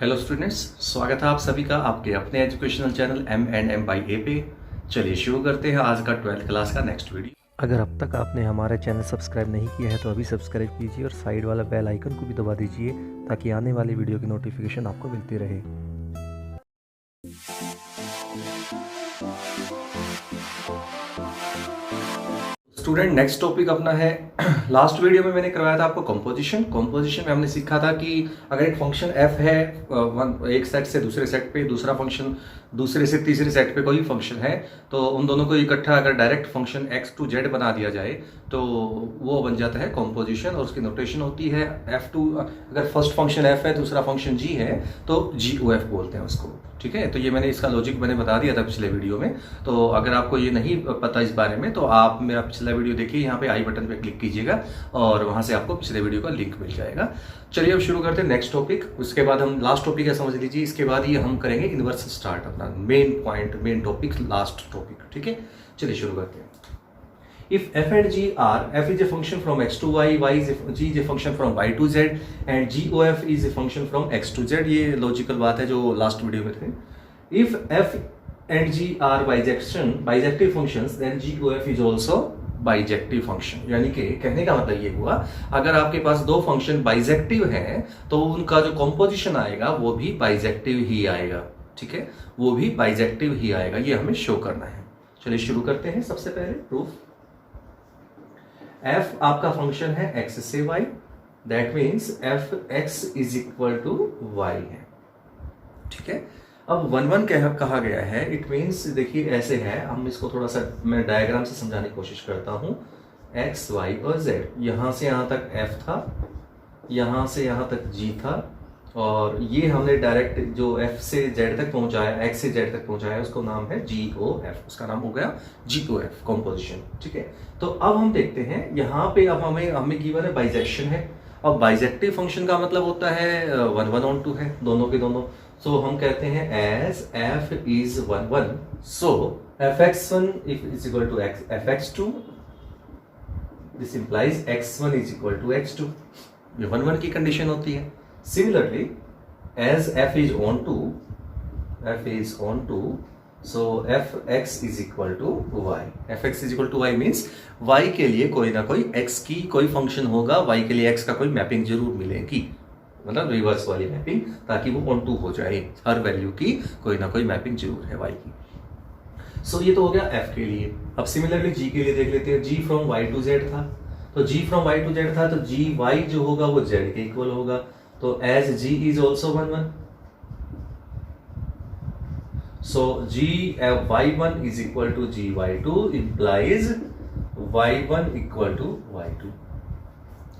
Hello students, स्वागत है आप सभी का आपके अपने एजुकेशनल चैनल M&M बाई ए पे। चलिए शुरू करते हैं आज का 12th क्लास का नेक्स्ट वीडियो। अगर अब तक आपने हमारा चैनल सब्सक्राइब नहीं किया है तो अभी सब्सक्राइब कीजिए और साइड वाला बेल आइकन को भी दबा दीजिए ताकि आने वाली वीडियो की नोटिफिकेशन आपको मिलती रहे। स्टूडेंट, नेक्स्ट टॉपिक अपना है। लास्ट वीडियो में मैंने करवाया था आपको कंपोजिशन में हमने सीखा था कि अगर एक फंक्शन f है एक सेट से दूसरे सेट पे, दूसरा फंक्शन दूसरे से तीसरे सेट पे कोई फंक्शन है, तो उन दोनों को इकट्ठा अगर direct function x to z बना दिया जाए तो वो बन जाता है कंपोजिशन। और उसकी नोटेशन होती है f2। अगर फर्स्ट फंक्शन f है, दूसरा फंक्शन g है तो GOF बोलते हैं उसको। ठीक है, तो ये मैंने इसका लॉजिक मैंने बता दिया था पिछले वीडियो में। तो अगर आपको ये नहीं पता इस बारे में तो आप मेरा पिछला वीडियो देखिए, यहाँ पे आई बटन पे क्लिक कीजिएगा और वहाँ से आपको पिछले वीडियो का लिंक मिल जाएगा। चलिए अब शुरू करते हैं नेक्स्ट टॉपिक। उसके बाद हम लास्ट टॉपिक है, समझ लीजिए। इसके बाद ये हम करेंगे इन्वर्स स्टार्ट, अपना main point, main topic, last topic. ठीक है, चलिए शुरू करते हैं। If f and g are, f is a function from x to y, g is a function from y to z, and GOF is a function from x to z। ये logical बात है जो last video में थे। If f and g are bijective functions, then GOF is also bijective function. यानी कि कहने का मतलब ये हुआ, अगर आपके पास दो फंक्शन बाइजेक्टिव हैं तो उनका जो कॉम्पोजिशन आएगा वो भी बाइजेक्टिव ही आएगा। ठीक है, वो भी बाइजेक्टिव ही आएगा, ये हमें शो करना है। चलिए शुरू करते हैं। सबसे पहले प्रूफ, f आपका फंक्शन है x से y, that means f x is equal to y है। ठीक है, अब 1 1 कहा गया है, इट मीन्स देखिए ऐसे है, हम इसको थोड़ा सा मैं डायग्राम से समझाने की कोशिश करता हूं। x y और z, यहां से यहां तक f था, यहां से यहां तक g था, और ये हमने डायरेक्ट जो f से z तक पहुंचाया, x से z तक पहुंचाया, उसको नाम है GOF। उसका नाम हो गया GOF, कॉम्पोजिशन। ठीक है, तो अब हम देखते हैं यहाँ पे, अब हमें गिवन है बाइजेक्शन है। अब बाइजेक्टिव फंक्शन का मतलब होता है 1 1 on 2 है, दोनों के दोनों। सो हम कहते हैं as f is 1 1, so fx1 is equal to fx2, this implies x1 is equal to x2। ये 1 1 की कंडीशन होती है। Similarly, as f is on 2, so fx is equal to y. fx is equal to y means y के लिए कोई ना कोई x की कोई फंक्शन होगा, y के लिए x का कोई मैपिंग जरूर मिलेगी, मतलब रिवर्स वाली मैपिंग, ताकि वो on 2 हो जाए। हर वैल्यू की कोई ना कोई मैपिंग जरूर है y की। सो ये तो हो गया f के लिए। अब सिमिलरली g के लिए देख लेते हैं। g from y to z था, तो g from y to z था, तो gy जो होगा वो z के इक्वल होगा। तो as g is also 1 1, so y1 is equal to gy2 implies y1 equal to y2।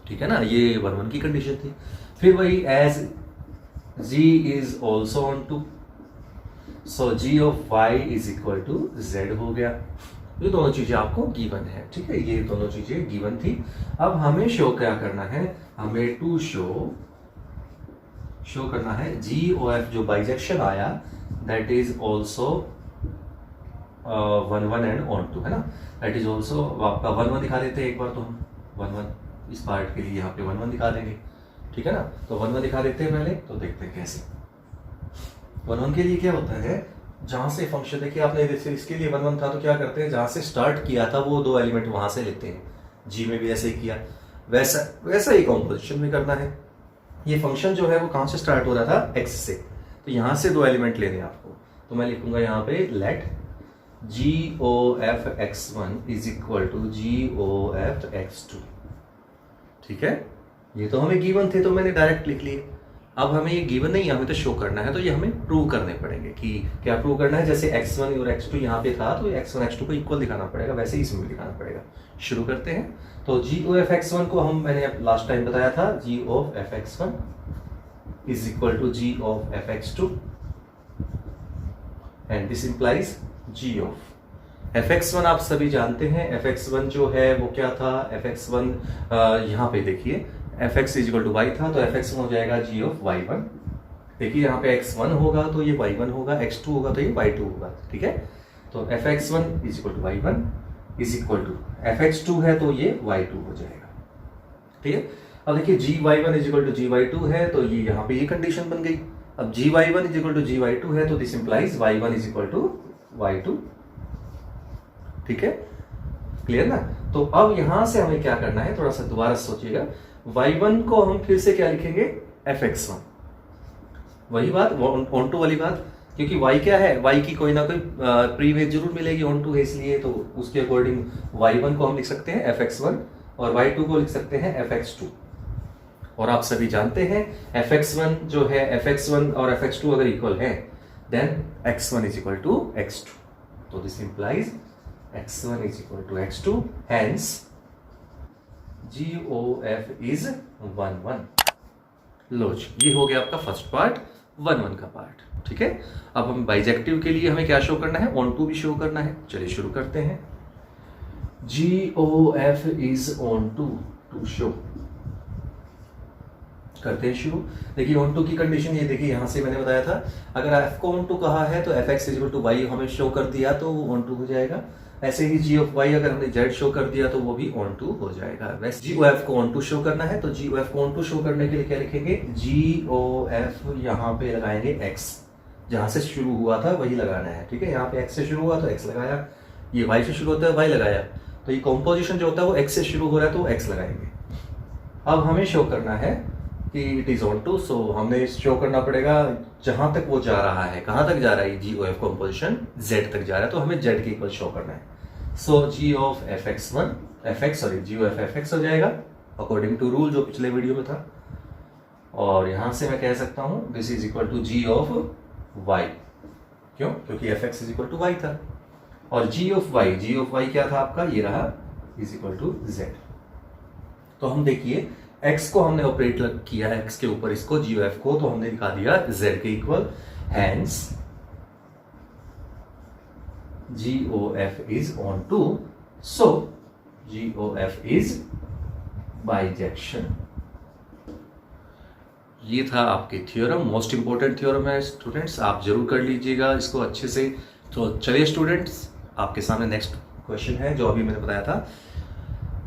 ठीक है ना, ये 1 1 की कंडीशन थी। फिर वही as g is also on 2, so g of y is equal to z हो गया। ये दोनों चीजें आपको गिवन है। ठीक है, ये दोनों चीजें गिवन थी। अब हमें शो क्या करना है, हमें टू शो करना है GOF जो बाइजेक्शन आया, that is also 1 1 and on 2 है ना, दैट इज ऑल्सो आपका 1 1 दिखा देते हैं एक बार। तो हम 1 1 इस पार्ट के लिए यहाँ पे 1 1 दिखा देंगे। ठीक है ना, तो 1 1 दिखा देते हैं पहले, तो देखते हैं कैसे। 1 1 के लिए क्या होता है, जहां से फंक्शन, देखिए आपने इसके लिए 1 1 था तो क्या करते हैं, जहां से स्टार्ट किया था वो दो एलिमेंट वहां से लेते हैं। जी में भी ऐसे ही किया, वैसा ही कॉम्पोजिशन में करना है। ये फंक्शन जो है वो कहां से स्टार्ट हो रहा था, x से, तो यहां से दो एलिमेंट लेने हैं आपको। तो मैं लिखूंगा यहाँ पे let GOF x1 is equal to GOF x2। ठीक है, ये तो हमें गिवन थे तो मैंने डायरेक्ट लिख लिए। अब हमें ये गिवन नहीं, हमें तो शो करना है, तो ये हमें प्रूव करने पड़ेंगे। कि क्या प्रूव करना है, जैसे x1 और x2 यहाँ पे था तो x1 x2 को इक्वल दिखाना पड़ेगा, वैसे ही इसमें भी दिखाना पड़ेगा। शुरू करते हैं। तो GOF x1 को हम, मैंने लास्ट टाइम बताया था, GOF x1 is equal to GOF x2 and this implies GOF fx1। आप सभी जानते हैं fx1 जो है वो क्या था, fx1 यहाँ पे देखिए fx is equal to y था, तो fx1 हो जाएगा GOF y1। देखिए यहाँ पे x1 होगा तो ये y1 होगा, x2 होगा तो ये y2 होगा। ठीक है, तो fx1 is equal to y1 is equal to fx2 है तो ये y2 हो जाएगा। ठीक है, अब देखिए gy1 is equal to gy2 है, तो ये यहाँ पे ये कंडीशन बन गई। अब gy1 is equal to gy2 है, तो this implies y1 is equal to y2। ठीक है, क्लियर ना। तो अब यहां से हमें क्या करना है, थोड़ा सा दोबारा सोचिएगा। y1 को हम फिर से क्या लिखेंगे, fx1। वही बात, ऑन टू वाली बात, क्योंकि y क्या है, y की कोई ना कोई प्री इमेज जरूर मिलेगी, ऑन टू है इसलिए, तो उसके अकॉर्डिंग y1 को हम लिख सकते हैं fx1 और y2 को लिख सकते हैं fx2। और आप सभी जानते हैं fx1 जो है, fx1 और fx2 अगर इक्वल है, then x1 is equal to x2। तो this implies x1 is equal to x2, hence GOF is 1 1। लो जी, ये हो गया आपका फर्स्ट पार्ट, 1 1 का पार्ट। ठीक है, अब हम बाइजेक्टिव के लिए हमें क्या शो करना है, ऑन टू भी शो करना है। चलिए शुरू करते हैं। GOF is onto show करते हैं शुरू। देखिए ऑन टू की कंडीशन ये देखिए, यहां से मैंने बताया था, अगर f को ऑन टू कहा है तो fx इक्वल टू y हमें शो कर दिया तो वो ऑन टू हो जाएगा। ऐसे ही g ऑफ y अगर हमने z शो कर दिया तो वो भी ऑन टू हो जाएगा। वैसे GOF को ऑन टू शो करना है, तो GOF को ऑन टू शो करने के लिए क्या लिखेंगे, GOF यहाँ पे लगाएंगे x, जहां से शुरू हुआ था वही लगाना है। ठीक है, यहाँ पे x से शुरू हुआ तो x लगाया, ये y से शुरू होता है y लगाया, तो ये कॉम्पोजिशन जो होता है वो x से शुरू हो रहा है तो x लगाएंगे। अब हमें शो करना है कि इट इज ऑन टू, सो हमने शो करना पड़ेगा जहां तक वो जा रहा है। कहां तक जा रहा है, GOF कॉम्पोजिशन z तक जा रहा है, तो हमें z के इक्वल शो करना है। सो GOF fx हो जाएगा अकॉर्डिंग टू रूल जो पिछले वीडियो में था। और यहां से मैं कह सकता हूं this is equal to G ऑफ y, क्यों, क्योंकि fx is equal to y था। और G ऑफ y क्या था आपका, ये रहा, इज इक्वल टू z। तो हम देखिए x को हमने ऑपरेट किया x के ऊपर, इसको GOF को, तो हमने दिखा दिया z के equal, hence GOF is onto, so GOF is bijection. ये था आपके थ्योरम, मोस्ट इंपॉर्टेंट थ्योरम है स्टूडेंट्स, आप जरूर कर लीजिएगा इसको अच्छे से। तो चलिए स्टूडेंट्स, आपके सामने नेक्स्ट क्वेश्चन है जो अभी मैंने बताया था।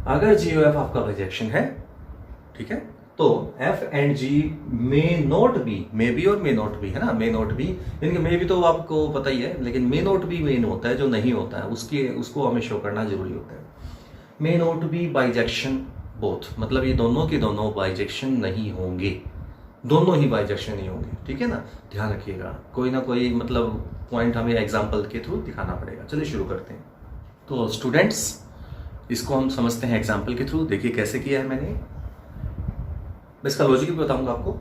अगर GOF आपका बाइजेक्शन है, ठीक है, तो F and G may not be, may be और मे नॉट बी है ना, मे नॉट बी, इनके मे बी तो आपको पता ही है, लेकिन मे नॉट बी मेन होता है, जो नहीं होता है उसको हमें शो करना जरूरी होता है। May not be bijection both, मतलब ये दोनों के दोनों बाइजेक्शन नहीं होंगे, दोनों ही बाइजेक्शन नहीं होंगे। ठीक है ना, ध्यान रखिएगा, कोई ना कोई मतलब पॉइंट हमें एग्जाम्पल के थ्रू दिखाना पड़ेगा। चलिए शुरू करते हैं। तो स्टूडेंट्स, इसको हम समझते हैं एग्जाम्पल के थ्रू। देखिए कैसे किया है मैंने, मैं इसका लॉजिक भी बताऊंगा आपको।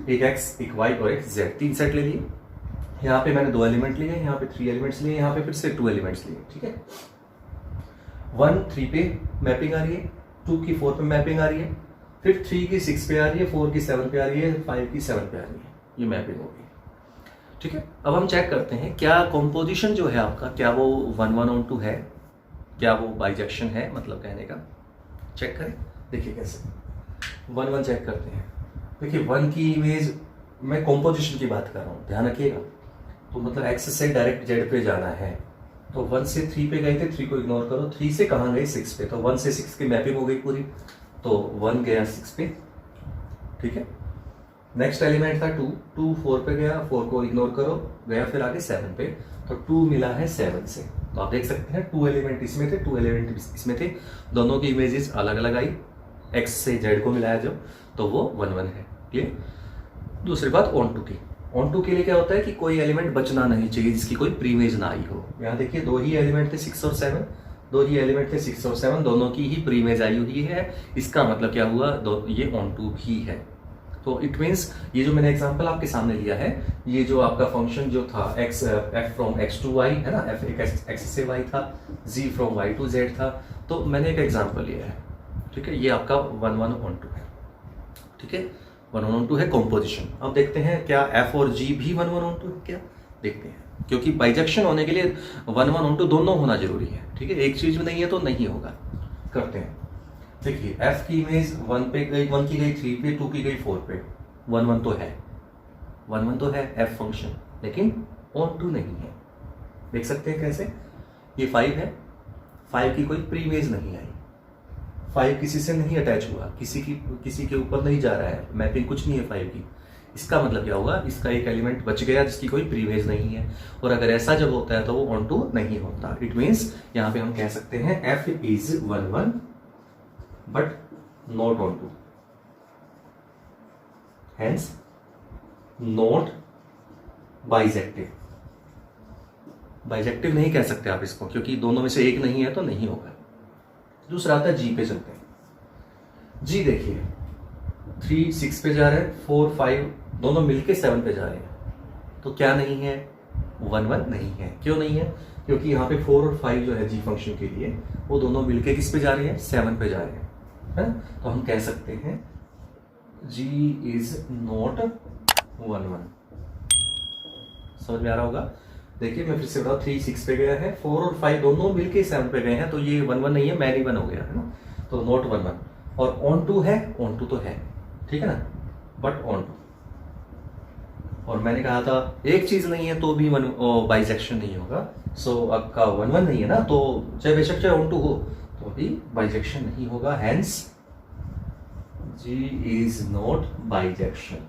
एक x, एक y और एक z, 3 सेट ले लिए। यहाँ पे मैंने 2 एलिमेंट लिए, यहाँ पे 3 एलिमेंट्स लिए, यहाँ पे फिर से 2 एलिमेंट्स लिए। ठीक है, 1 3 पे मैपिंग आ रही है, 2 की 4 पे मैपिंग आ रही है, फिर 3 की 6 पे आ रही है, 4 की 7 पे आ रही है, 5 की 7 पे आ रही है, ये मैपिंग होगी। ठीक है, अब हम चेक करते हैं क्या कॉम्पोजिशन जो है आपका, क्या वो 1 1 ऑन 2 है, क्या वो बाइजेक्शन है, मतलब कहने का चेक करें। देखिए कैसे 1 1 चेक करते हैं। देखिए 1 की इमेज, मैं कॉम्पोजिशन की बात कर रहा हूँ, ध्यान रखिएगा। तो मतलब x से डायरेक्ट z पे जाना है, तो 1 से 3 पे गए थे, 3 को इग्नोर करो, 3 से कहाँ गए, 6 पे, तो 1 से 6 की मैपिंग हो गई पूरी, तो 1 गया 6 पे। ठीक है, नेक्स्ट एलिमेंट था 2, 2 4 पे गया, 4 को इग्नोर करो, गया फिर आगे 7 पे, तो 2 मिला है 7 से। तो आप देख सकते हैं 2 एलिमेंट इसमें थे, 2 एलिमेंट इसमें थे, दोनों की इमेजेस अलग अलग आई, x से z को मिलाया जो, तो वो 1 1 है। क्लियर। दूसरी बात ऑन टू की, ऑन टू के लिए क्या होता है कि कोई एलिमेंट बचना नहीं चाहिए जिसकी कोई प्रीमेज ना आई हो। यहाँ देखिए 2 ही एलिमेंट थे 6 और 7, 2 ही एलिमेंट थे 6 और 7, दोनों की ही प्रीमेज आई हुई है। इसका मतलब क्या हुआ, ये ऑन टू भी है। तो इट मीन्स ये जो मैंने एग्जांपल आपके सामने लिया है, ये जो आपका फंक्शन जो था x f from x to y है ना, f एक x से y था, z from y to z था, तो मैंने एक एग्जांपल लिया है। ठीक है, ये आपका 1 1 ऑन टू है। ठीक है, 1 1 ऑन टू है कॉम्पोजिशन। अब देखते हैं क्या f और g भी 1 1 ऑन टू है क्या, देखते हैं, क्योंकि बाइजेक्शन होने के लिए 1 1 ऑन टू दोनों होना जरूरी है। ठीक है, एक चीज में नहीं है तो नहीं होगा। करते हैं, देखिए f की इमेज 1 पे गई, 1 की गई 3 पे, 2 की गई 4 पे, 1 1 तो है, 1 1 तो है f फंक्शन, लेकिन ऑन टू नहीं है। देख सकते हैं कैसे, ये 5 है, 5 की कोई प्री इमेज नहीं आई, 5 किसी से नहीं अटैच हुआ, किसी के ऊपर नहीं जा रहा है, मैपिंग कुछ नहीं है 5 की, इसका मतलब क्या होगा, इसका एक एलिमेंट बच गया जिसकी कोई प्रीवेज नहीं है। और अगर ऐसा जब होता है तो वो ऑन टू नहीं होता। इट मीन्स यहाँ पे हम कह सकते हैं f is 1 1 but not onto, hence not bijective. Bijective नहीं कह सकते आप इसको, क्योंकि दोनों में से एक नहीं है तो नहीं होगा। दूसरा आता है जी पे चलते हैं। जी देखिए 3 6 पे जा रहे हैं, 4 5 दोनों मिलके 7 पे जा रहे हैं, तो क्या नहीं है, 1 1 नहीं है। क्यों नहीं है, क्योंकि यहाँ पे 4 और 5 जो है जी फंक्शन के लिए वो दोनों मिलके किस पे जा रहे हैं, 7 पे जा रहे हैं, है? तो हम कह सकते हैं जी इज नॉट 1 1। समझ में आ रहा होगा। देखिए मैं फिर से बताऊँ, 3 6 पे गया है, 4 और 5 दोनों मिलके 7 पे गए हैं, तो ये 1 1 नहीं है, मैन 1 हो गया है ना, तो नॉट 1 1। और ऑन टू है, ऑन टू तो है, ठीक है ना, बट ऑन टू। और मैंने कहा था एक चीज नहीं है तो भी बाइजेक्शन नहीं होगा। सो आपका 1 1 नहीं है ना, तो चाहे बेशक चाहे ऑन टू हो तो भी बाइजेक्शन नहीं होगा। Hence g is not bijection.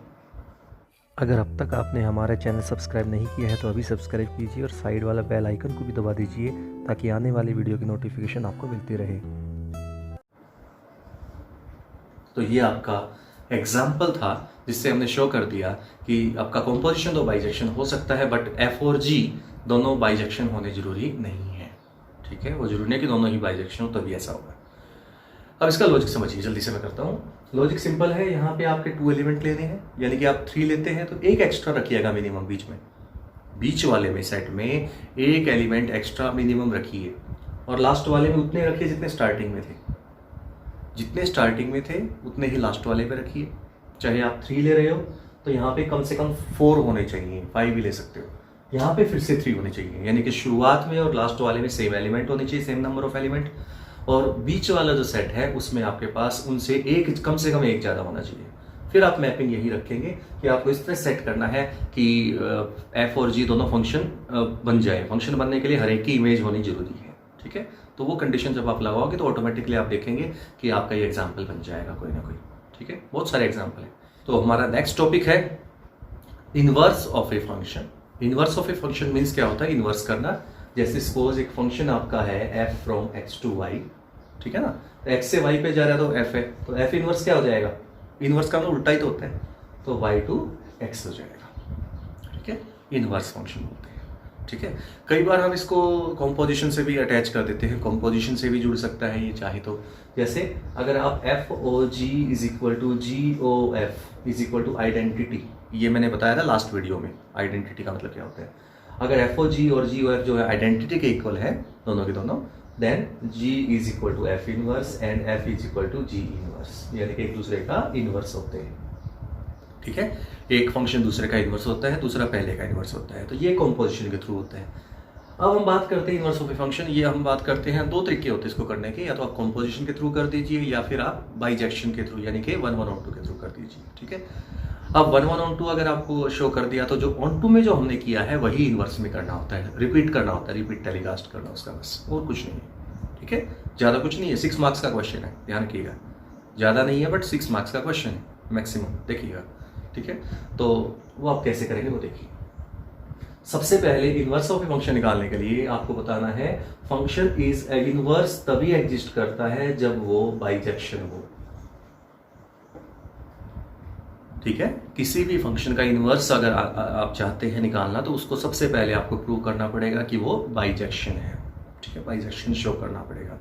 अगर अब तक आपने हमारा चैनल सब्सक्राइब नहीं किया है तो अभी सब्सक्राइब कीजिए और साइड वाला बेल आइकन को भी दबा दीजिए ताकि आने वाली वीडियो की नोटिफिकेशन आपको मिलती रहे। तो ये आपका एग्जाम्पल था जिससे हमने शो कर दिया कि आपका कॉम्पोजिशन तो बाइजेक्शन हो सकता है, बट एफ और जी दोनों बाइजेक्शन होने जरूरी नहीं है। ठीक है, वो जरूरी नहीं कि दोनों ही बाइजेक्शन हो तभी ऐसा होगा। अब इसका लॉजिक समझिए, जल्दी से मैं करता हूँ। लॉजिक सिंपल है, यहाँ पे आपके 2 एलिमेंट लेने हैं, यानी कि आप 3 लेते हैं तो एक एक्स्ट्रा रखिएगा मिनिमम बीच में, बीच वाले में सेट में एक एलिमेंट एक्स्ट्रा मिनिमम रखिए, और लास्ट वाले में उतने रखिए जितने स्टार्टिंग में थे। जितने स्टार्टिंग में थे उतने ही लास्ट वाले पे रखिए। चाहे आप 3 ले रहे हो तो यहाँ पे कम से कम 4 होने चाहिए, 5 भी ले सकते हो। यहाँ पे फिर से 3 होने चाहिए, यानी कि शुरुआत में और लास्ट वाले में सेम एलिमेंट होने चाहिए, सेम नंबर ऑफ एलिमेंट। और बीच वाला जो सेट है उसमें आपके पास उनसे एक कम से कम एक ज़्यादा होना चाहिए। फिर आप मैपिंग यही रखेंगे कि आपको इस तरह सेट करना है कि एफ और जी दोनों फंक्शन बन जाए। फंक्शन बनने के लिए हर एक की इमेज होनी जरूरी है। ठीक है, तो वो कंडीशन जब आप लगाओगे तो ऑटोमेटिकली आप देखेंगे कि आपका ये एग्जाम्पल बन जाएगा कोई ना कोई। ठीक है, बहुत सारे एग्जाम्पल हैं। तो हमारा नेक्स्ट टॉपिक है inverse of a function. Inverse of a function means क्या होता है, इनवर्स करना। जैसे सपोज एक फंक्शन आपका है f from x to y, ठीक है ना, तो x से y पे जा रहा है तो f है, तो f इनवर्स क्या हो जाएगा, इनवर्स का मतलब उल्टा ही तो होता है, तो y टू x हो जाएगा। ठीक है, इनवर्स फंक्शन बोलते हैं। ठीक है, कई बार हम इसको कॉम्पोजिशन से भी अटैच कर देते हैं, कॉम्पोजिशन से भी जुड़ सकता है ये चाहे तो। जैसे अगर आप f o g is equal to g o f is equal to identity, ये मैंने बताया था लास्ट वीडियो में, आइडेंटिटी का मतलब क्या होता है। अगर एफ ओ जी और जी ओ एफ जो है आइडेंटिटी के इक्वल है दोनों के दोनों, then g is equal to F inverse and f is equal to g inverse, यानी कि एक दूसरे का इनवर्स होते हैं। ठीक है, एक फंक्शन दूसरे का इनवर्स होता है, दूसरा पहले का इनवर्स होता है, तो ये कॉम्पोजिशन के थ्रू होता है। अब हम बात करते हैं इनवर्स ऑफ ए फंक्शन। ये हम बात करते हैं, 2 तरीके होते हैं इसको करने के, या तो आप कॉम्पोजिशन के थ्रू कर दीजिए या फिर आप बाइजेक्शन के थ्रू, यानी कि 1 1 ऑन 2 के थ्रू कर दीजिए। ठीक है, अब 1 1 ऑन 2 अगर आपको शो कर दिया तो जो ऑन 2 में जो हमने किया है वही इनवर्स में करना होता है, रिपीट करना होता है, रिपीट टेलीकास्ट करना उसका, बस और कुछ नहीं है। ठीक है, ज़्यादा कुछ नहीं है। 6 मार्क्स का क्वेश्चन है, ध्यान रखिएगा, ज़्यादा नहीं है बट 6 मार्क्स का क्वेश्चन है मैक्सिमम, देखिएगा। ठीक है, तो वो आप कैसे करेंगे वो देखिए। सबसे पहले इनवर्स ऑफ ए फंक्शन निकालने के लिए आपको बताना है फंक्शन इज इनवर्स तभी एग्जिस्ट करता है जब वो बाइजेक्शन हो। ठीक है, किसी भी फंक्शन का इनवर्स अगर आप चाहते हैं निकालना तो उसको सबसे पहले आपको प्रूव करना पड़ेगा कि वो बाइजेक्शन है। ठीक है, बाइजेक्शन शो करना पड़ेगा।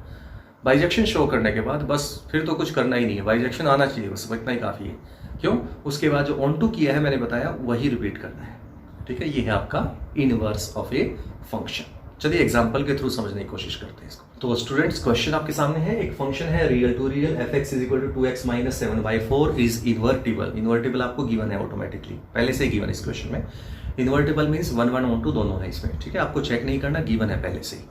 बाइजेक्शन शो करने के बाद बस फिर तो कुछ करना ही नहीं है, बाइजेक्शन आना चाहिए, बस इतना ही काफ़ी है। क्यों, उसके बाद जो ऑन टू किया है मैंने बताया वही रिपीट करना है। ठीक है, ये है आपका इनवर्स ऑफ ए फंक्शन। चलिए एग्जांपल के थ्रू समझने की कोशिश करते हैं इसको। तो स्टूडेंट्स क्वेश्चन आपके सामने है, एक फंक्शन है real to real f x is equal to 2x minus 7/4 is invertible. Invertible आपको गिवन है ऑटोमेटिकली, पहले से गिवन इस क्वेश्चन में। इन्वर्टिबल मीन्स 1 1 ऑन 2 दोनों है इसमें। ठीक है, आपको चेक नहीं करना, गिवन है पहले से ही।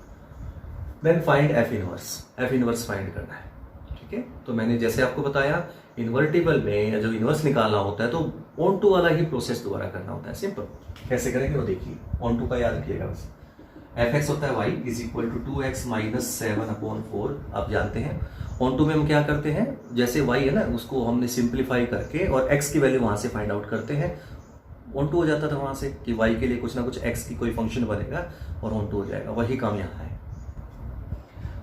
Then find F inverse find करना है। ठीक है, तो मैंने जैसे आपको बताया इन्वर्टिबल में जो इनवर्स निकालना होता है तो ऑन टू वाला ही प्रोसेस दोबारा करना होता है, सिंपल। कैसे करेंगे वो देखिए, ऑन टू का याद रखिएगा बस। एफ एक्स होता है y is equal to 2x minus 7/4 आप जानते हैं। ऑन टू में हम क्या करते हैं, जैसे y है ना उसको हमने सिंप्लीफाई करके और x की वैल्यू वहां से फाइंड आउट करते हैं। ऑन टू हो जाता था वहां से कि y के लिए कुछ ना कुछ x की कोई फंक्शन बनेगा और ऑन टू हो जाएगा, वही काम यहाँ है।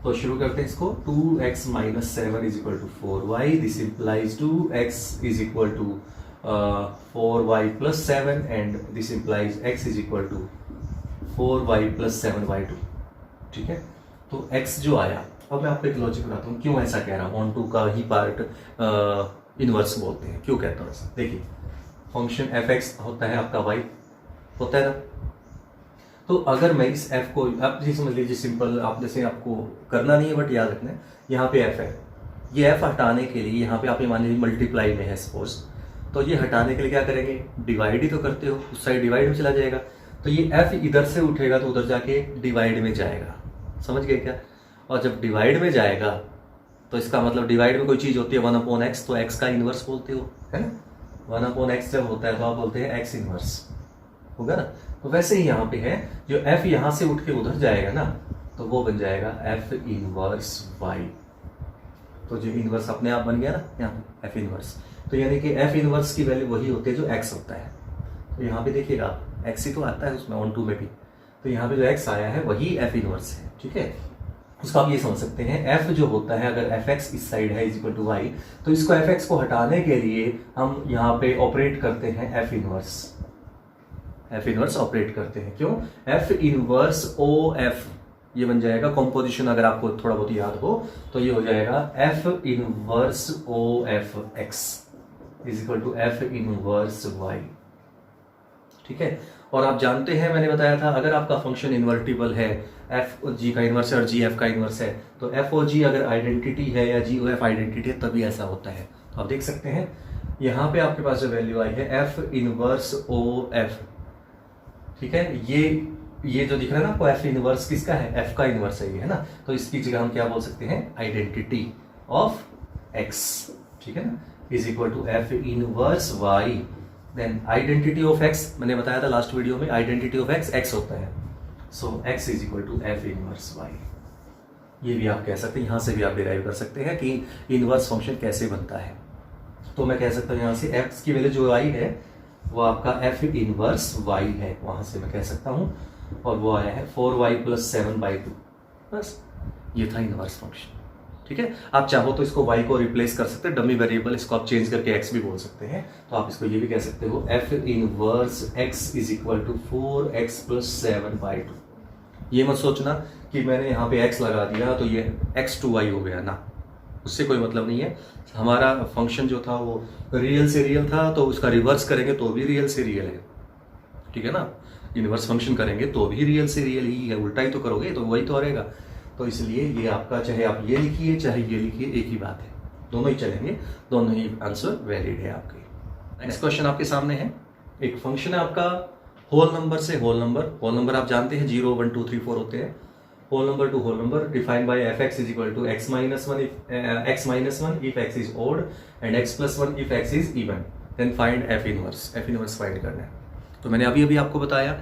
तो शुरू करते हैं इसको। 2x minus 7 is equal to 4y, this implies 2x is equal to 4y plus 7 and this implies x is equal to 4y plus 7y2। ठीक है, तो x जो आया, अब मैं आपको एक लॉजिक बताता हूँ क्यों ऐसा कह रहा हूँ। ऑन टू का ही पार्ट इनवर्स बोलते हैं, क्यों कहता हूँ ऐसा। देखिए फंक्शन एफ एक्स होता है आपका y होता है ना, तो अगर मैं इस f को आप जी समझ लीजिए सिंपल, आप जैसे आपको करना नहीं है बट याद रखना है, यहाँ पे f है, ये f हटाने के लिए यहाँ पे आप ये मान लीजिए मल्टीप्लाई में है सपोज, तो ये हटाने के लिए क्या करेंगे, डिवाइड ही तो करते हो, उस साइड डिवाइड में चला जाएगा, तो ये f इधर से उठेगा तो उधर जाके डिवाइड में जाएगा, समझ गए क्या। और जब डिवाइड में जाएगा तो इसका मतलब डिवाइड में कोई चीज़ होती है 1/x, तो x का इन्वर्स बोलते हो, है ना। 1/x जब होता है तो आप बोलते हैं x इन्वर्स, होगा ना। तो वैसे ही यहाँ पे है, जो f यहाँ से उठ के उधर जाएगा ना तो वो बन जाएगा f इनवर्स y। तो जो इनवर्स अपने आप बन गया ना यहाँ f इनवर्स, तो यानी कि f इनवर्स की वैल्यू वही होती है जो x होता है। तो यहाँ पे देखिएगा x ही तो आता है उसमें ऑन टू में भी, तो यहाँ पे जो x आया है वही f इनवर्स है। ठीक है, उसको आप ये समझ सकते हैं f जो होता है, अगर एफ एक्स इस साइड है इज इक्वल टू वाई, तो इसको एफ एक्स को हटाने के लिए हम यहाँ पे ऑपरेट करते हैं एफ इनवर्स ऑपरेट करते हैं। क्यों, एफ इनवर्स ओ एफ ये बन जाएगा कॉम्पोजिशन, अगर आपको थोड़ा बहुत याद हो तो ये हो जाएगा f inverse o f x is equal to F inverse y. ठीक है, और आप जानते हैं मैंने बताया था अगर आपका फंक्शन इन्वर्टिबल है, एफ जी का इन्वर्स है और जी एफ का इन्वर्स है, तो एफ ओ जी अगर आइडेंटिटी है या जी ओ एफ आइडेंटिटी है तभी ऐसा होता है। तो आप देख सकते हैं यहाँ पे आपके पास जो वैल्यू आई है एफ इनवर्स ओ एफ, ठीक है, ये जो दिख रहा है ना आपको एफ इनवर्स किसका है, एफ का इनवर्स है ये, है ना। तो इसकी जगह हम क्या बोल सकते हैं, आइडेंटिटी ऑफ एक्स, ठीक है ना, is equal to F inverse Y. Then identity of X मैंने बताया था लास्ट वीडियो में, आइडेंटिटी ऑफ एक्स एक्स होता है, so X is equal to F inverse Y. ये भी आप कह सकते हैं, यहाँ से भी आप डिराइव कर सकते हैं कि इनवर्स फंक्शन कैसे बनता है। तो मैं कह सकता हूँ यहाँ से एक्स की वैल्यू जो आई है वो आपका एफ इनवर्स वाई है, वहां से मैं कह सकता हूँ, और वो आया है 4y प्लस 7/2, बस ये था इनवर्स फंक्शन। ठीक है, आप चाहो तो इसको y को रिप्लेस कर सकते हैं, डमी वेरिएबल इसको आप चेंज करके x भी बोल सकते हैं, तो आप इसको ये भी कह सकते हो f inverse x is equal to 4x plus 7/2। ये मत सोचना कि मैंने यहाँ पे x लगा दिया तो ये x to y हो गया ना, उससे कोई मतलब नहीं है। हमारा फंक्शन जो था वो रियल से रियल था, तो उसका रिवर्स करेंगे तो भी रियल से रियल है, ठीक है ना। इनवर्स फंक्शन करेंगे तो भी रियल से रियल ही है, उल्टा ही तो करोगे तो वही तो रहेगा। तो इसलिए ये आपका, चाहे आप ये लिखिए चाहे ये लिखिए, एक ही बात है, दोनों ही चलेंगे, दोनों ही आंसर वैलिड है आपके। नेक्स्ट क्वेश्चन आपके सामने है, एक फंक्शन है आपका होल नंबर से होल नंबर आप जानते हैं 0 1 2 3 4 होते हैं। Whole number to whole number defined by f x is equal to x minus 1 if x is odd and x plus 1 if x is even, then find f inverse find करना है। तो मैंने अभी आपको बताया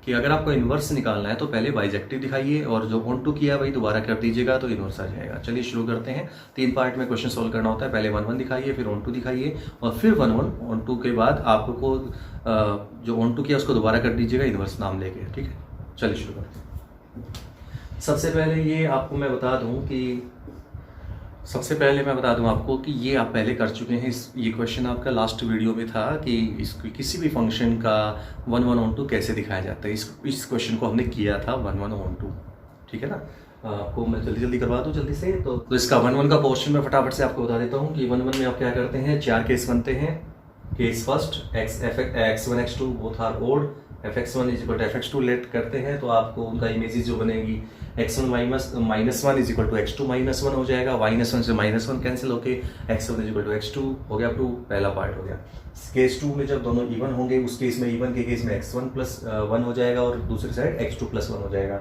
कि अगर आपको इनवर्स निकालना है तो पहले बाइजेक्टिव दिखाइए और जो ऑन टू किया वही दोबारा कर दीजिएगा तो इनवर्स आ जाएगा। चलिए शुरू करते हैं। 3 पार्ट में क्वेश्चन सोल्व करना होता है, पहले 1 1 दिखाइए, फिर ऑन टू दिखाइए और फिर 1 1 ऑन टू के बाद आपको जो ऑन टू किया उसको दोबारा कर दीजिएगा इनवर्स नाम लेके। ठीक है, चलिए शुरू करते हैं। सबसे पहले ये आपको मैं बता दूं आपको कि ये आप पहले कर चुके हैं। ये क्वेश्चन आपका लास्ट वीडियो में था कि किसी भी फंक्शन का 1 1 ऑन टू कैसे दिखाया जाता है। इस क्वेश्चन को हमने किया था 1 1 ऑन टू, ठीक है ना। आपको मैं जल्दी करवा दूं जल्दी से। तो इसका 1 1 का पोर्शन मैं फटाफट से आपको बता देता हूँ कि 1 1 में आप क्या करते हैं, 4 केस बनते हैं। Case first x1 x2 both are odd, fx1 is equal to fx2 let करते हैं तो आपको उनका इमेजेस जो बनेगी x1 minus 1 is equal to x2 minus 1 हो जाएगा, -1 से -1 कैंसिल होके x1 is equal to x2 हो गया, प्रूव पहला पार्ट हो गया। केस 2 में जब दोनों इवन होंगे उस केस में इवन के केस में x1 प्लस 1 हो जाएगा और दूसरी साइड x2 प्लस 1 हो जाएगा,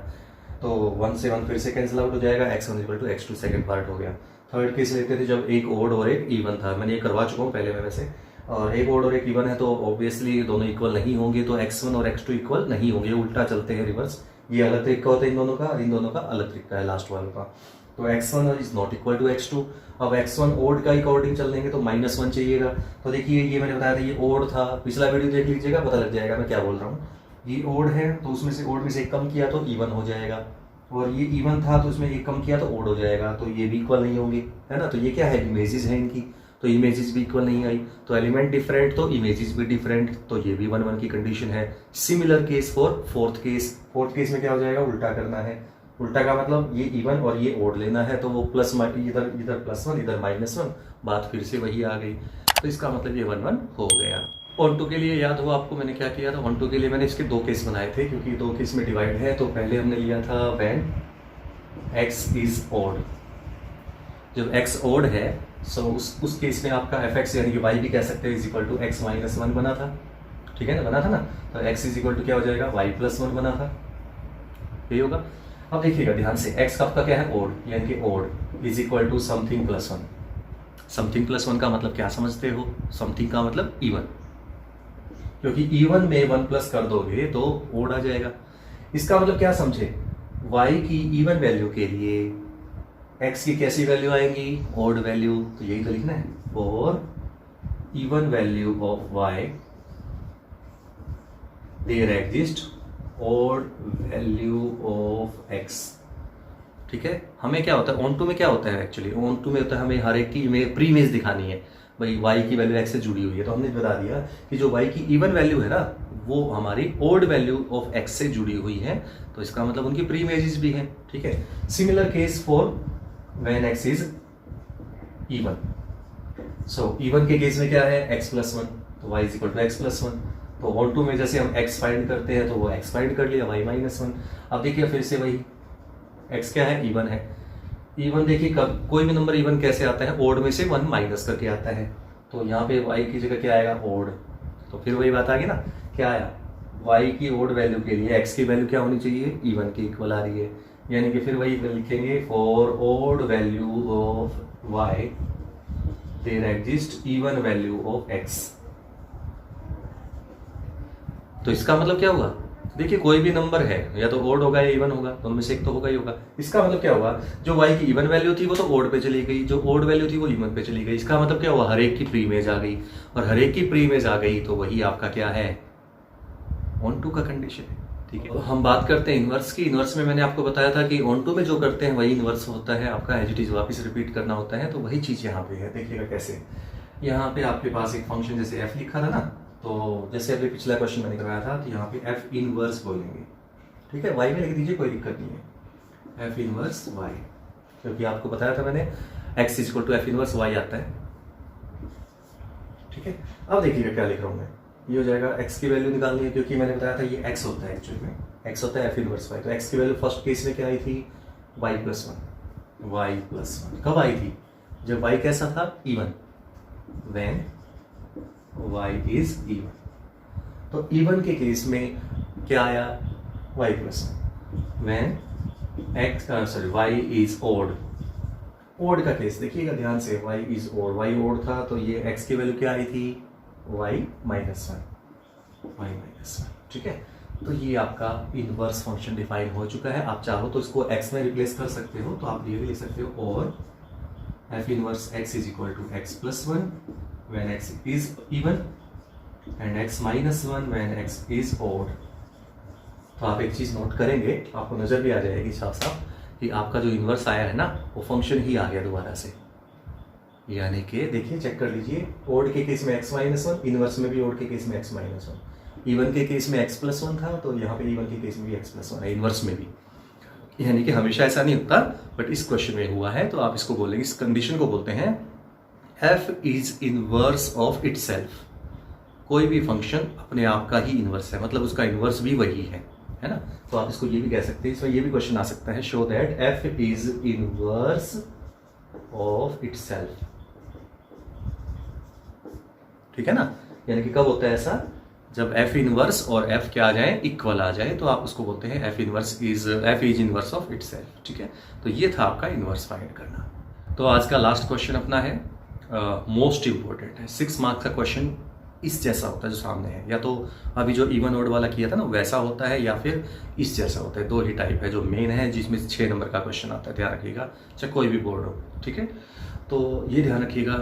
तो 1 से 1 फिर से कैंसिल आउट हो जाएगा, x1 equal to x2 second part हो गया। थर्ड केस लेते थे जब एक ओड और एक इवन था, मैंने ये करवा चुका हूँ पहले में वैसे, और एक ओड और एक इवन है तो ऑब्वियसली दोनों इक्वल नहीं होंगे, तो x1 और x2 इक्वल नहीं होंगे, उल्टा चलते हैं रिवर्स, ये अलग तरीका होता है इन दोनों का, और इन दोनों का अलग तरीका है लास्ट वाले का। तो x1 is not equal to x2। अब x1 ओड का अकॉर्डिंग चल देंगे तो -1 चाहिएगा। तो देखिए ये मैंने बताया था ये ओड था, पिछला वीडियो देख लीजिएगा, पता लग जाएगा मैं क्या बोल रहा हूँ। ये ओड है तो उसमें से ओड में से एक कम किया तो इवन हो जाएगा, और ये इवन था तो उसमें एक कम किया तो ओड हो जाएगा, तो ये भी इक्वल नहीं होंगे, है ना। तो ये क्या है, इमेजेस है इनकी, तो इमेजेस भी इक्वल नहीं आई, तो एलिमेंट डिफरेंट तो इमेजेस भी डिफरेंट, तो ये भी 1 1 की कंडीशन है। Similar case for fourth case में क्या हो जाएगा, उल्टा करना है। उल्टा का मतलब ये इवन और ये ओड लेना है, तो वो प्लस इधर +1 इधर -1, बात फिर से वही आ गई। तो इसका मतलब ये 1 1 हो गया। ऑन टू के लिए याद हुआ आपको मैंने क्या किया था, ऑन टू के लिए मैंने इसके 2 केस बनाए थे, क्योंकि 2 केस में डिवाइड है। तो पहले हमने लिया था व्हेन x इज ओड, जब x ओड है सो उस केस में आपका fx यानी कि y भी कह सकते हैं इज इक्वल टू x -1 बना था, ठीक है ना, बना था ना। तो x इज इक्वल टू क्या हो जाएगा, y +1 बना था, यही होगा। अब देखिएगा ध्यान से, x आपका क्या है, ओड, यानी कि odd is equal to something +1। Something +1 का मतलब क्या समझते हो, समथिंग का मतलब इवन, क्योंकि इवन में 1 प्लस कर दोगे तो ओड आ जाएगा। इसका मतलब क्या समझे, y की इवन वैल्यू के लिए x की कैसी वैल्यू आएंगी, ओड वैल्यू, तो यही तो लिखना है, for even value of y there exist odd value of x, ठीक है। हमें क्या होता है, ऑन टू में क्या होता है, एक्चुअली ऑन टू में होता है हमें हर एक की प्री इमेज दिखानी है, भाई y की वैल्यू x से जुड़ी हुई है, तो हमने बता दिया कि जो y की इवन वैल्यू है ना वो हमारी ओड वैल्यू ऑफ x से जुड़ी हुई है, तो इसका मतलब उनकी प्री इमेजेस भी हैं, ठीक है। Similar case for when x is even, so even के केस में क्या है, x +1, तो y is equal to x +1। तो ऑन टू में जैसे हम x फाइंड करते हैं तो वो x फाइंड कर लिया, y -1। अब देखिए फिर से वही, x क्या है, इवन है। इवन देखिए कब कोई भी नंबर इवन कैसे आता है, ओड में से 1 माइनस करके आता है, तो यहाँ पे y की जगह क्या आएगा, ओड। तो फिर वही बात आ गई ना, क्या आया, y की ओड वैल्यू के लिए x की वैल्यू क्या होनी चाहिए, इवन के इक्वल आ रही है, यानी कि फिर वही लिखेंगे, for odd value of y there exist even value of x। तो इसका मतलब क्या हुआ, देखिए कोई भी नंबर है या तो ओड होगा या इवन होगा, तो उनमें से एक तो होगा ही होगा। इसका मतलब क्या हुआ, जो y की इवन वैल्यू थी वो तो ओड पे चली गई, जो ओड वैल्यू थी वो इवन पे चली गई। इसका मतलब क्या हुआ, हर एक की प्री इमेज आ गई, और हर एक की प्री इमेज आ गई तो वही आपका क्या है, ऑन टू का कंडीशन है, ठीक है। तो हम बात करते हैं इनवर्स की। इनवर्स में मैंने आपको बताया था कि ऑन टू में जो करते हैं वही इनवर्स होता है आपका, एज इट इज वापस रिपीट करना होता है, तो वही चीज यहाँ पे है। देखिएगा कैसे, यहाँ पे आपके पास एक फंक्शन जैसे f लिखा था ना, तो जैसे अभी पिछला क्वेश्चन मैंने करवाया था, तो यहाँ पे f इनवर्स बोलेंगे, ठीक है, y में लिख दीजिए, कोई दिक्कत नहीं है, f इनवर्स y, क्योंकि आपको बताया था मैंने x is equal to f inverse y आता है, ठीक है। अब देखिएगा क्या लिख रहा हूँ मैं, ये हो जाएगा x की वैल्यू निकालनी है, क्योंकि मैंने बताया था ये x होता है, एक्चुअली में x होता है f इनवर्स y। तो x की वैल्यू फर्स्ट केस में क्या आई थी, y +1। कब आई थी, जब y कैसा था, even, when y is even. तो इवन के केस में क्या आया, y +1। When y is odd, odd का केस देखिएगा ध्यान से, y is odd, y odd था तो ये x की वैल्यू क्या आई थी, y -1, ठीक है। तो ये आपका इनवर्स फंक्शन डिफाइन हो चुका है। आप चाहो तो इसको x में रिप्लेस कर सकते हो, तो आप ये भी लिख सकते हो, और f inverse x is equal to x +1 when x is even and x -1 when x is odd। तो आप एक चीज नोट करेंगे, आपको नजर भी आ जाएगी साफ साफ कि आपका जो इनवर्स आया है ना वो फंक्शन ही आ गया दोबारा से, यानी कि देखिए चेक कर लीजिए, ओड के केस में x -1, इनवर्स में भी ओड के केस में x -1, इवन के केस में x +1 था, तो यहाँ पे इवन के केस में भी x +1 है, इनवर्स में भी। यानी कि हमेशा ऐसा नहीं होता, बट इस क्वेश्चन में हुआ है, तो आप इसको बोलेंगे, इस कंडीशन को बोलते हैं f is inverse of itself. कोई भी फंक्शन अपने आप का ही इनवर्स है, मतलब उसका इनवर्स भी वही है ना। तो आप इसको ये भी कह सकते हैं, इसमें ये भी क्वेश्चन आ सकता है, show that f is inverse of itself, ठीक है ना। यानी कि कब होता है ऐसा, जब f इनवर्स और f क्या आ जाए, इक्वल आ जाए, तो आप उसको बोलते हैं f is inverse of itself, ठीक है। तो ये था आपका इनवर्स फाइंड करना। तो आज का लास्ट क्वेश्चन अपना है मोस्ट इंपॉर्टेंट है, 6 मार्क्स का क्वेश्चन इस जैसा होता है जो सामने है, या तो अभी जो इवन ऑड वाला किया था ना वैसा होता है, या फिर इस जैसा होता है। दो ही टाइप है, जो मेन है जिसमें 6 नंबर का क्वेश्चन आता है, ध्यान रखिएगा, चाहे कोई भी बोर्ड हो, ठीक है। तो ये ध्यान रखिएगा।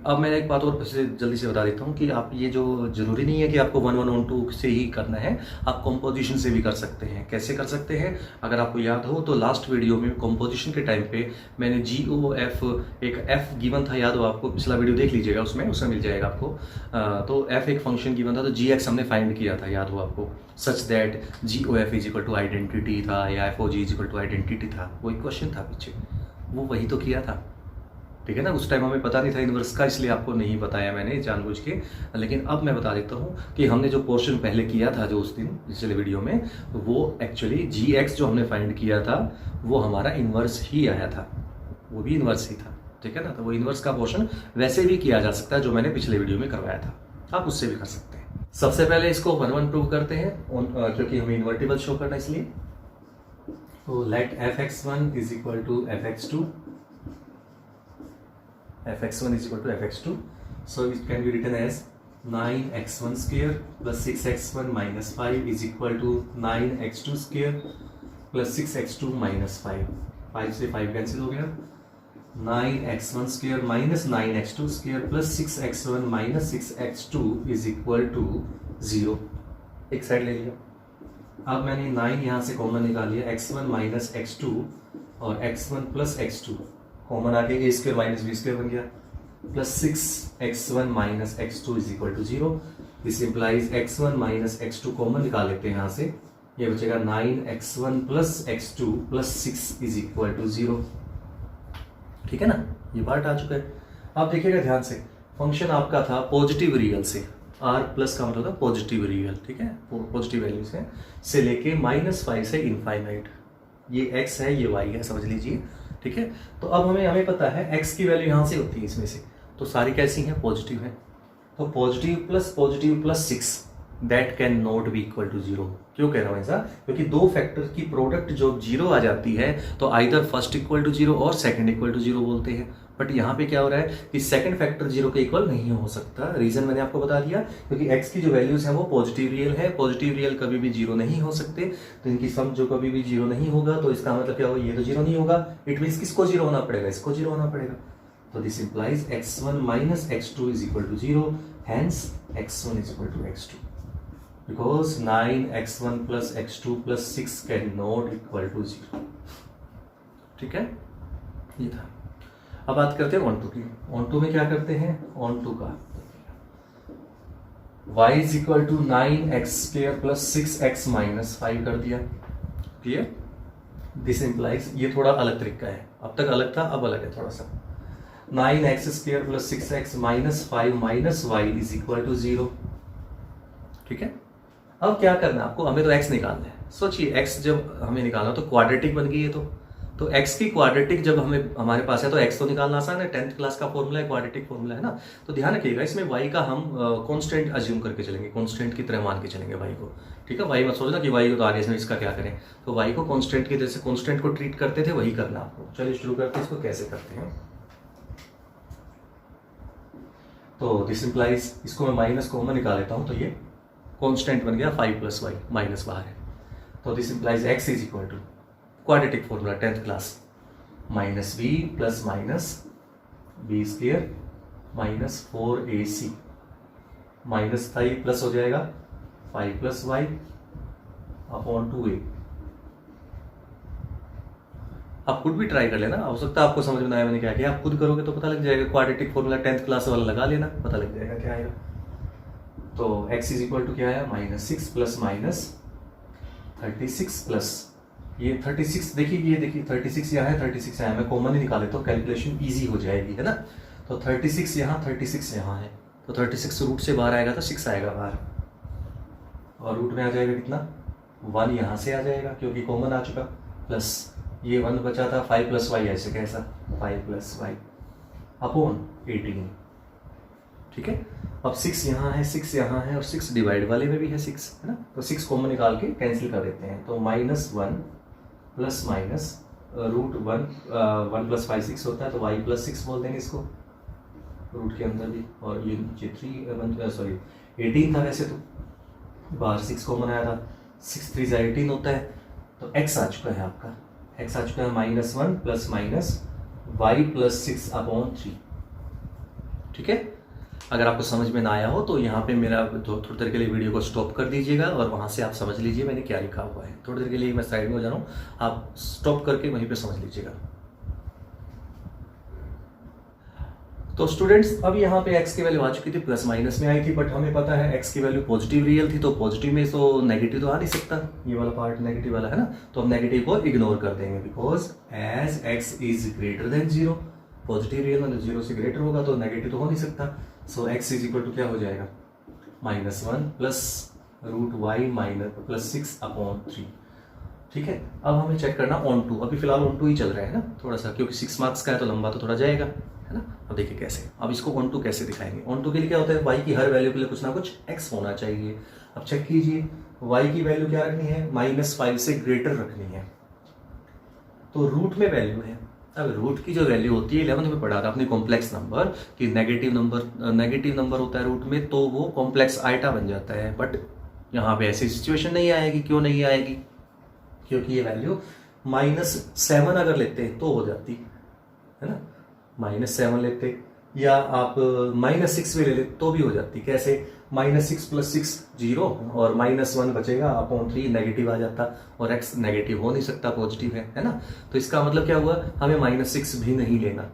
अब मैं एक बात और फिर से जल्दी से बता देता हूँ कि आप ये जो ज़रूरी नहीं है कि आपको 1 1 1 2 से ही करना है, आप कंपोजिशन से भी कर सकते हैं। कैसे कर सकते हैं, अगर आपको याद हो तो लास्ट वीडियो में कंपोजिशन के टाइम पे मैंने GOF, एक F गिवन था, याद हो आपको, पिछला वीडियो देख लीजिएगा, उसमें मिल जाएगा आपको। तो F एक फंक्शन गिवन था, तो GX हमने फाइंड किया था, याद हो आपको, such that GOF is equal to identity था, या FOG is equal to identity था, वही क्वेश्चन था पीछे, वो वही तो किया था, ठीक है ना। उस टाइम हमें पता नहीं था इन्वर्स का, इसलिए आपको नहीं बताया मैंने जानबूझ के। लेकिन अब मैं बता देता हूँ कि हमने जो पोर्शन पहले किया था जो उस दिन पिछले वीडियो में, वो एक्चुअली GX जो हमने फाइंड किया था वो हमारा इन्वर्स ही आया था, वो भी इन्वर्स ही था, ठीक है ना। तो वो इन्वर्स का पोर्शन वैसे भी किया जा सकता है जो मैंने पिछले वीडियो में करवाया था, आप उससे भी कर सकते हैं। सबसे पहले इसको 1 1 प्रूव करते हैं, क्योंकि हमें इन्वर्टिबल शो करना इसलिए। तो let fx1 is equal to fx2, fx1 is equal to fx2, so it can be written as 9x1 square plus 6x1 minus 5 is equal to 9x2 square plus 6x2 minus 5, 5 से 5 cancel हो गया, 9x1 square minus 9x2 square plus 6x1 minus 6x2 is equal to 0, एक side ले लिया। अब मैंने 9 यहाँ से कॉमन निकाल लिया, x1 माइनस x2 और x1 प्लस x2 कॉमन आके a square minus b square बन गया, plus 6x1 minus x2 is equal to 0। This implies x1 minus x2 common निकाल लेते हैं यहाँ से, ये बचेगा 9x1 plus x2 plus 6 is equal to 0, ठीक है ना। ये पार्ट आ चुका है। आप देखिएगा ध्यान से, फंक्शन आपका था पॉजिटिव रियल से, r प्लस का मतलब था पॉजिटिव रियल, ठीक है, पॉजिटिव वैल्यू से लेके -5 से इनफाइनाइट, ये x है ये y है, समझ लीजिए, ठीक है। तो अब हमें पता है x की वैल्यू यहाँ से होती है इसमें से, तो सारी कैसी हैं, पॉजिटिव है। तो positive plus 6 that can not be equal to 0। क्यों कह रहा हूँ ऐसा, क्योंकि दो फैक्टर की प्रोडक्ट जो 0 आ जाती है तो आइदर फर्स्ट इक्वल टू 0 और सेकंड इक्वल टू 0 बोलते हैं। बट यहाँ पे क्या हो रहा है कि सेकंड फैक्टर 0 के इक्वल नहीं हो सकता। रीजन मैंने आपको बता दिया, क्योंकि x की जो वैल्यूज है वो पॉजिटिव रियल है, पॉजिटिव रियल कभी भी 0 नहीं हो सकते, तो इनकी सम जो कभी भी 0 नहीं होगा, तो इसका मतलब क्या होगा, ये तो 0 नहीं होगा, इट मीन्स किसको 0 होना पड़ेगा, इसको 0 होना पड़ेगा। तो this implies x1 minus x2 is equal to 0, hence x1 is equal to x2, because 9x1 plus x2 plus 6 can not equal to 0, ठीक है, ये था। अब बात करते हैं ऑन टू की। ऑन टू में क्या करते हैं, ऑन टू का y is equal to 9x square plus 6x minus 5 कर दिया, क्लियर। दिस इंप्लाइज, ये थोड़ा अलग तरीका है, अब तक अलग था अब अलग है थोड़ा सा। 9x square plus 6x minus 5 minus y is equal to 0, ठीक है। अब क्या करना है आपको, हमें तो x निकालना है। सोचिए x जब हमें निकालना तो क्वाड्रेटिक बन गई है, तो x की क्वाड्रेटिक जब हमारे पास है तो x तो निकालना आसान है, 10th क्लास का फॉर्मूला है, क्वाड्रेटिक फॉर्मूला है ना। तो ध्यान रखिएगा, इसमें y का हम कांस्टेंट अज्यूम करके चलेंगे, कांस्टेंट की तरह मान के चलेंगे y को, ठीक है। y मत सोचना कि y को तो आगे से इसका क्या करें, तो y को कांस्टेंट की जैसे कांस्टेंट को ट्रीट करते थे वही करना आपको। चलिए शुरू करते हैं, इसको कैसे करते हैं। तो दिस इंप्लाइज, इसको मैं माइनस कॉमन निकाल लेता हूँ, तो ये कांस्टेंट बन गया 5 प्लस y, माइनस बाहर है, तो this implies x is equal to quadratic formula 10th class, minus b plus minus b square minus 4ac minus 5 plus हो जाएगा 5 प्लस वाई अपॉन 2a। आप खुद भी ट्राई कर लेना, हो सकता है आपको समझ में आया मैंने क्या किया, आप खुद करोगे तो पता लग जाएगा। क्वाड्रेटिक फॉर्मूला 10th क्लास वाला लगा लेना, पता लग जाएगा क्या आएगा। तो x इज इक्वल टू क्या आया, -6 प्लस माइनस 36 प्लस ये 36, देखिए ये देखिए 36 यहाँ है 36 यहाँ है, मैं कॉमन ही निकाले तो कैलकुलेशन इजी हो जाएगी, है ना। तो 36 यहाँ 36 यहाँ है, तो 36 रूट से बाहर आएगा तो 6 आएगा बाहर, और रूट में आ जाएगा कितना 1 यहाँ से आ जाएगा क्योंकि कॉमन आ चुका, प्लस ये 1 बचा था 5 प्लस वाई, ऐसे कैसा 5 प्लस वाई अपॉन 18, ठीक है। अब 6 यहाँ है 6 यहाँ है और 6 डिवाइड वाले में भी है 6, है ना। तो 6 कॉमन निकाल के कैंसिल कर देते हैं, तो -1 प्लस माइनस रूट 1 प्लस 5 6 होता है, तो y प्लस 6 बोल देंगे इसको रूट के अंदर भी, और ये नीचे 3 सॉरी 18 था वैसे तो, बाहर 6 कॉमन आया था, 6 3 18 होता है, तो x आ चुका है आपका, x आ चुका है -1 प्लस माइनस y प्लस 6/3। ठीक है, अगर आपको समझ में ना आया हो तो यहाँ पे मेरा थोड़ी देर के लिए वीडियो को स्टॉप कर दीजिएगा और वहाँ से आप समझ लीजिए मैंने क्या लिखा हुआ है। थोड़ी देर के लिए मैं साइड में हो जा रहा हूँ, आप स्टॉप करके वहीं पे समझ लीजिएगा। तो स्टूडेंट्स अब यहाँ पे x की वैल्यू आ चुकी थी, प्लस माइनस में आई थी, बट हमें पता है x की वैल्यू पॉजिटिव रियल थी, तो पॉजिटिव में तो नेगेटिव तो आ नहीं सकता, ये वाला पार्ट नेगेटिव वाला है ना, तो हम नेगेटिव को इग्नोर कर देंगे, because as x is greater than 0, positive real मतलब 0 से ग्रेटर होगा तो नेगेटिव तो हो नहीं सकता। सो x इज इक्वल टू क्या हो जाएगा, -1 प्लस √y माइनस प्लस 6/3। ठीक है, अब हमें चेक करना ऑन टू, अभी फिलहाल ऑन टू ही चल रहा है ना थोड़ा सा, क्योंकि 6 मार्क्स का है तो लंबा तो थोड़ा जाएगा, है ना। अब देखिए कैसे, अब इसको ऑन टू कैसे दिखाएंगे। ऑन टू के लिए क्या होता है, y की हर वैल्यू के लिए कुछ ना कुछ x होना चाहिए। अब चेक कीजिए, y की वैल्यू क्या रखनी है, -5 से ग्रेटर रखनी है, तो रूट में वैल्यू है। अब रूट की जो वैल्यू होती है 11th में पढ़ा था अपने कॉम्प्लेक्स नंबर कि नेगेटिव नंबर होता है रूट में तो वो कॉम्प्लेक्स आइटा बन जाता है, बट यहाँ पे ऐसी सिचुएशन नहीं आएगी। क्यों नहीं आएगी, क्योंकि ये वैल्यू -7 अगर लेते तो हो जाती है ना, -7 लेते या आप -6 भी ले लेते तो भी हो जाती। कैसे, -6 प्लस 6 0 और -1 बचेगा /3 नेगेटिव आ जाता, और x नेगेटिव हो नहीं सकता, पॉजिटिव है ना। तो इसका मतलब क्या हुआ, हमें -6 भी नहीं लेना,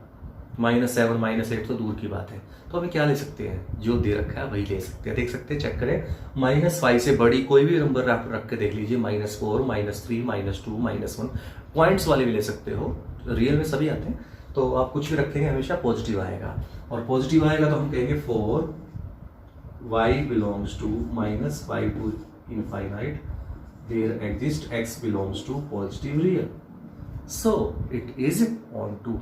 -7 -8 तो दूर की बात है। तो हमें क्या ले सकते हैं, जो दे रखा है वही ले सकते हैं। देख सकते हैं, चेक करें, -5 से बड़ी कोई भी नंबर रख के देख लीजिए, -4 -3 -2 -1, पॉइंट्स वाले भी ले सकते हो, रियल में सभी आते हैं, तो आप कुछ भी रखेंगे हमेशा पॉजिटिव आएगा, और पॉजिटिव आएगा तो हम कहेंगे for y belongs to -y to infinite there exist x belongs to positive real, so it is on to।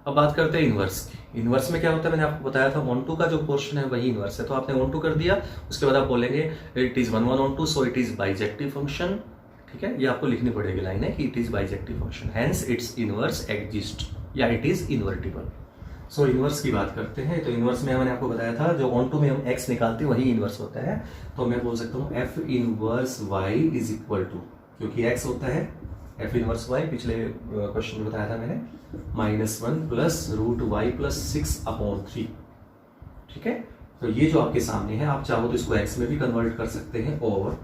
अब बात करते हैं इनवर्स की। इनवर्स में क्या होता है, मैंने आपको बताया था ऑन टू का जो पोर्शन है वही इनवर्स है, तो आपने ऑन टू कर दिया, उसके बाद आप बोलेंगे it is 1 1 onto, so it is bijective function. ठीक है, ये आपको लिखनी पड़ेगी लाइन है कि it is bijective function, hence its inverse exist या it is invertible. So inverse की बात करते हैं, तो इनवर्स में मैंने आपको बताया था जो ऑन टू में हम x निकालते हैं वही इनवर्स होता है, तो मैं बोल सकता हूँ f inverse y is equal to, क्योंकि x होता है f इनवर्स y, पिछले क्वेश्चन में बताया था मैंने, -1 प्लस √y प्लस 6/3। ठीक है, तो ये जो आपके सामने है, आप चाहो तो इसको x में भी कन्वर्ट कर सकते हैं, और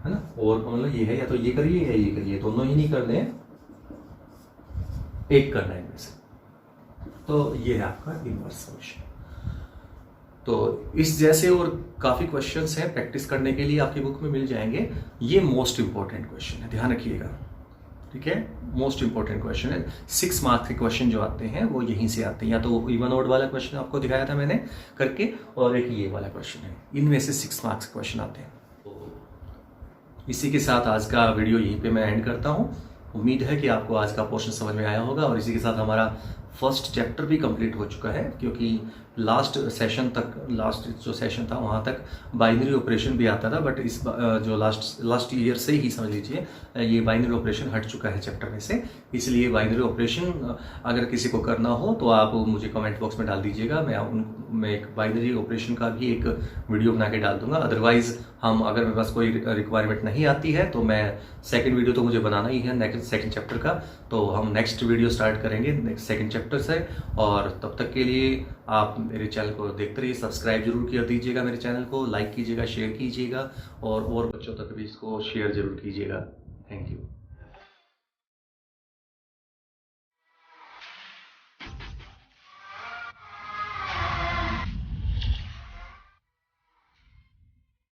है ना, और मतलब ये है, या तो ये करिए या ये करिए, दोनों ही नहीं करने हैं, एक करना है इनमें से। तो ये है आपका इनवर्स फंक्शन। तो इस जैसे और काफ़ी क्वेश्चंस हैं प्रैक्टिस करने के लिए, आपकी बुक में मिल जाएंगे। ये मोस्ट इंपॉर्टेंट क्वेश्चन है, ध्यान रखिएगा। ठीक है, मोस्ट इंपॉर्टेंट क्वेश्चन है। 6 मार्क्स के क्वेश्चन जो आते हैं वो यहीं से आते हैं, या तो इवन ऑड वाला क्वेश्चन आपको दिखाया था मैंने करके, और एक ये वाला क्वेश्चन है, इनमें से 6 मार्क्स के क्वेश्चन आते हैं। इसी के साथ आज का वीडियो यहीं पे मैं एंड करता हूँ। उम्मीद है कि आपको आज का पोर्शन समझ में आया होगा, और इसी के साथ हमारा फर्स्ट चैप्टर भी कंप्लीट हो चुका है, क्योंकि लास्ट जो सेशन था वहाँ तक बाइनरी ऑपरेशन भी आता था, बट इस जो लास्ट ईयर से ही समझ लीजिए ये बाइनरी ऑपरेशन हट चुका है चैप्टर में से। इसलिए बाइनरी ऑपरेशन अगर किसी को करना हो तो आप मुझे कमेंट बॉक्स में डाल दीजिएगा, मैं एक बाइनरी ऑपरेशन का भी एक वीडियो बना के डाल दूंगा। अदरवाइज अगर मेरे पास कोई रिक्वायरमेंट नहीं आती है तो मैं सेकंड वीडियो तो मुझे बनाना ही है नेक्स्ट सेकंड चैप्टर का, तो हम नेक्स्ट वीडियो स्टार्ट करेंगे नेक्स्ट सेकंड चैप्टर से। और तब तक के लिए आप मेरे चैनल को देखते रहिए, सब्सक्राइब जरूर कर दीजिएगा मेरे चैनल को, लाइक कीजिएगा, शेयर कीजिएगा, और बच्चों तक भी इसको शेयर जरूर कीजिएगा। Thank you.